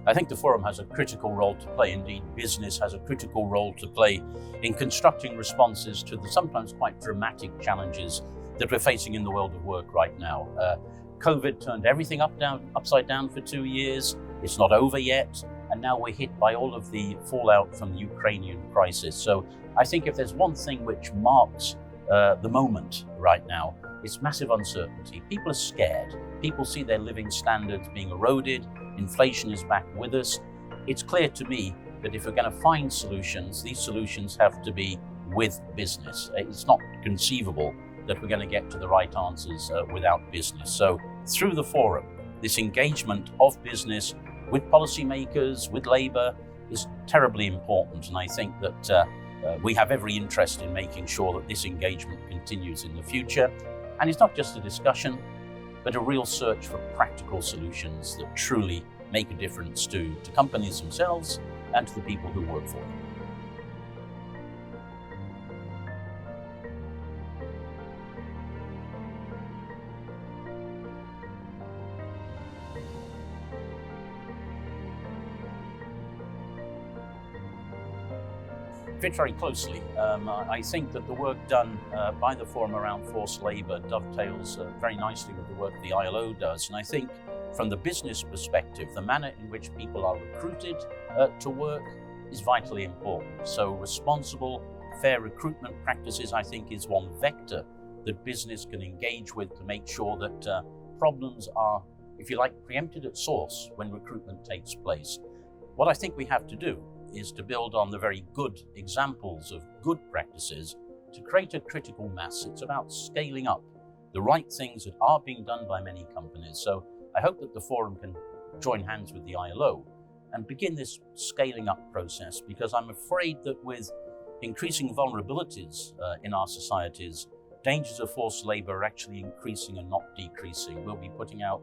I think the forum has a critical role to play. Indeed, business has a critical role to play in constructing responses to the sometimes quite dramatic challenges that we're facing in the world of work right now. COVID turned everything upside down for 2 years. It's not over yet. And now we're hit by all of the fallout from the Ukrainian crisis. So I think if there's one thing which marks the moment right now, it's massive uncertainty. People are scared. People see their living standards being eroded. Inflation is back with us. It's clear to me that if we're going to find solutions, these solutions have to be with business. It's not conceivable that we're going to get to the right answers without business. So through the forum, this engagement of business with policymakers, with labour, is terribly important. And I think that we have every interest in making sure that this engagement continues in the future. And it's not just a discussion, but a real search for practical solutions that truly make a difference to companies themselves and to the people who work for them. Fit very closely. I think that the work done by the forum around forced labour dovetails very nicely with the work the ILO does. And I think from the business perspective, the manner in which people are recruited to work is vitally important. So responsible, fair recruitment practices, I think, is one vector that business can engage with to make sure that problems are, if you like, preempted at source when recruitment takes place. What I think we have to do is to build on the very good examples of good practices to create a critical mass. It's about scaling up the right things that are being done by many companies. So I hope that the forum can join hands with the ILO and begin this scaling up process, because I'm afraid that with increasing vulnerabilities in our societies, dangers of forced labor are actually increasing and not decreasing. We'll be putting out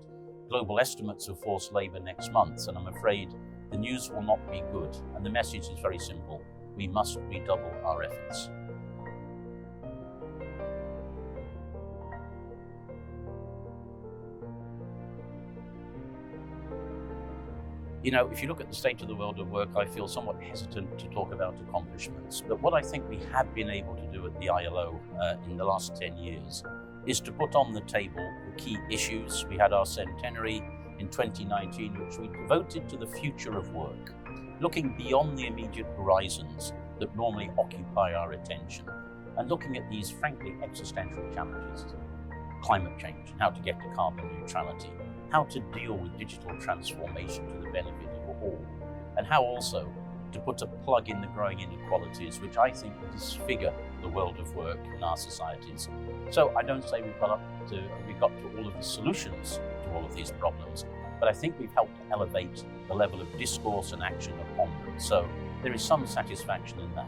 global estimates of forced labor next month, and I'm afraid the news will not be good. And the message is very simple: we must redouble our efforts. You know, if you look at the state of the world of work, I feel somewhat hesitant to talk about accomplishments. But what I think we have been able to do at the ILO in the last 10 years is to put on the table the key issues. We had our centenary in 2019, which we devoted to the future of work, looking beyond the immediate horizons that normally occupy our attention, and looking at these frankly existential challenges: climate change, and how to get to carbon neutrality, how to deal with digital transformation to the benefit of all, and how also to put a plug in the growing inequalities, which I think disfigure the world of work in our societies. So I don't say we've got to all of the solutions to all of these problems, but I think we've helped to elevate the level of discourse and action upon them. So there is some satisfaction in that.